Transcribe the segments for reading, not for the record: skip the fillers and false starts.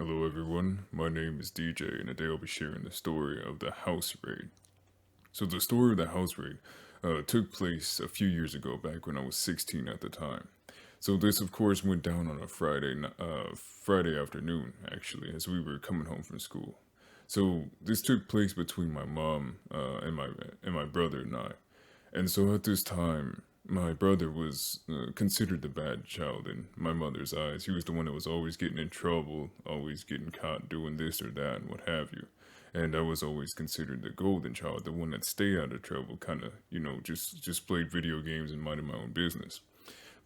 Hello, everyone. My name is DJ, and today I'll be sharing the story of the house raid. So, the story of the house raid took place a few years ago, back when I was 16 at the time. So, this, of course, went down on a Friday afternoon, actually, as we were coming home from school. So, this took place between my mom and my brother and I. And so at this time, my brother was considered the bad child in my mother's eyes. He was the one that was always getting in trouble, always getting caught doing this or that, and what have you. And I was always considered the golden child, the one that stayed out of trouble, kind of, just played video games and minded my own business.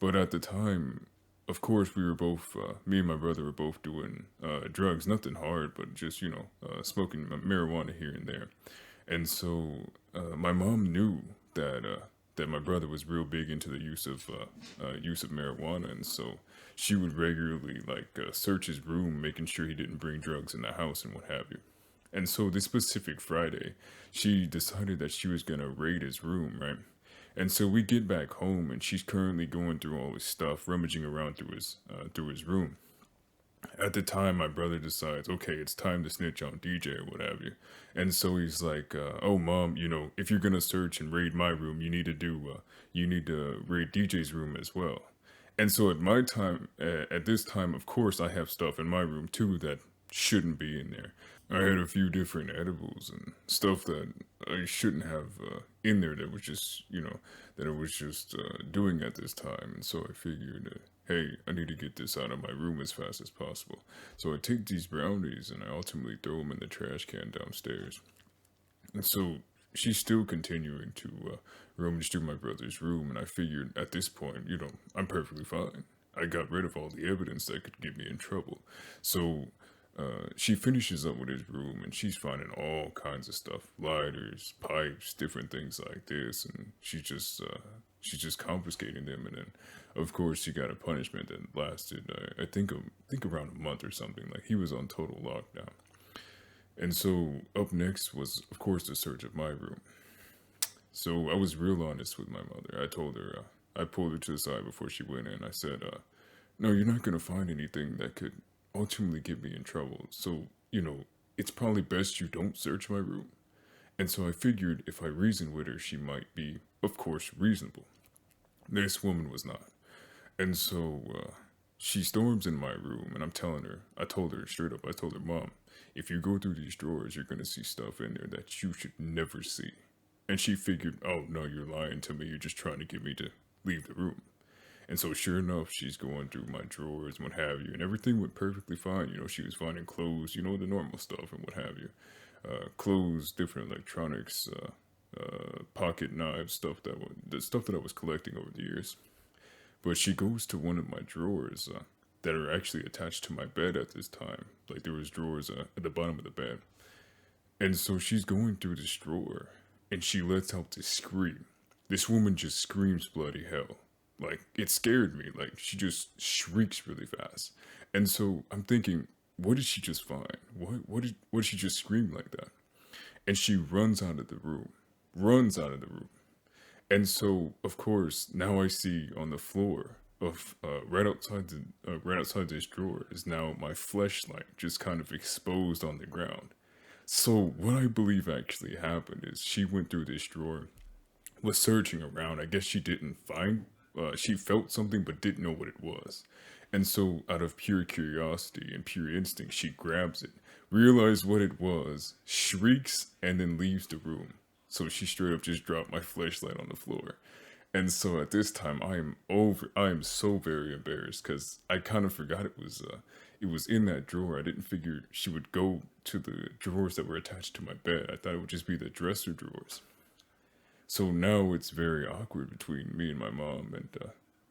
But at the time, of course, we were both, me and my brother were both doing drugs, nothing hard, but just, smoking marijuana here and there. And so my mom knew that my brother was real big into the use of marijuana, and so she would regularly search his room, making sure he didn't bring drugs in the house and what have you. And so this specific Friday, she decided that she was gonna raid his room, right? And so we get back home, and she's currently going through all his stuff, rummaging around through his room. At the time, my brother decides, okay, it's time to snitch on DJ or what have you. And so he's like, oh mom, if you're gonna search and raid my room, you need to raid DJ's room as well. And so at this time, of course, I have stuff in my room too that shouldn't be in there. I had a few different edibles and stuff that I shouldn't have in there that I was just doing at this time. And so I figured, hey, I need to get this out of my room as fast as possible. So I take these brownies and I ultimately throw them in the trash can downstairs. And so she's still continuing to rummage through my brother's room. And I figured at this point, I'm perfectly fine. I got rid of all the evidence that could get me in trouble. So she finishes up with his room and she's finding all kinds of stuff, lighters, pipes, different things like this, and she's just confiscating them. And then of course she got a punishment that lasted I think around a month or something. Like, he was on total lockdown. And so up next was, of course, the search of my room. So I was real honest with my mother. I told her, I pulled her to the side before she went in. I said, no, you're not going to find anything that could ultimately get me in trouble. So, it's probably best you don't search my room. And so I figured if I reasoned with her, she might be, of course, reasonable. This woman was not. And so she storms in my room, and I told her straight up, I told her, Mom, if you go through these drawers, you're going to see stuff in there that you should never see. And she figured, oh, no, you're lying to me. You're just trying to get me to leave the room. And so, sure enough, she's going through my drawers and what have you, and everything went perfectly fine. She was finding clothes, the normal stuff and what have you. Clothes, different electronics, pocket knives, the stuff that I was collecting over the years. But she goes to one of my drawers that are actually attached to my bed at this time. Like, there was drawers at the bottom of the bed. And so she's going through this drawer, and she lets out this scream. This woman just screams bloody hell. Like, it scared me. Like, she just shrieks really fast. And so I'm thinking, what did she just find? What did she just scream like that? And she runs out of the room. Runs out of the room. And so, of course, now I see on the floor of right outside this drawer is now my fleshlight just kind of exposed on the ground. So what I believe actually happened is she went through this drawer, was searching around. I guess she didn't find. She felt something but didn't know what it was. And so, out of pure curiosity and pure instinct, she grabs it, realizes what it was, shrieks, and then leaves the room. So she straight up just dropped my flashlight on the floor. And so at this time, I am so very embarrassed because I kind of forgot it was in that drawer. I didn't figure she would go to the drawers that were attached to my bed. I thought it would just be the dresser drawers. So now it's very awkward between me and my mom, and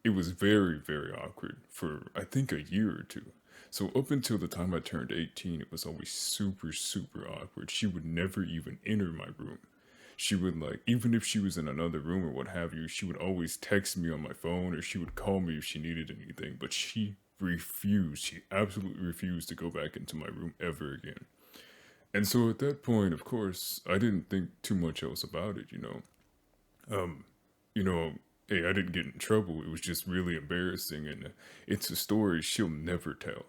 it was very, very awkward for I think a year or two. So up until the time I turned 18, it was always super, super awkward. She would never even enter my room. She would, even if she was in another room or what have you, she would always text me on my phone, or she would call me if she needed anything, but she refused. She absolutely refused to go back into my room ever again. And so at that point, of course, I didn't think too much else about it. Um, you know, hey, I didn't get in trouble. It was just really embarrassing, and it's a story she'll never tell.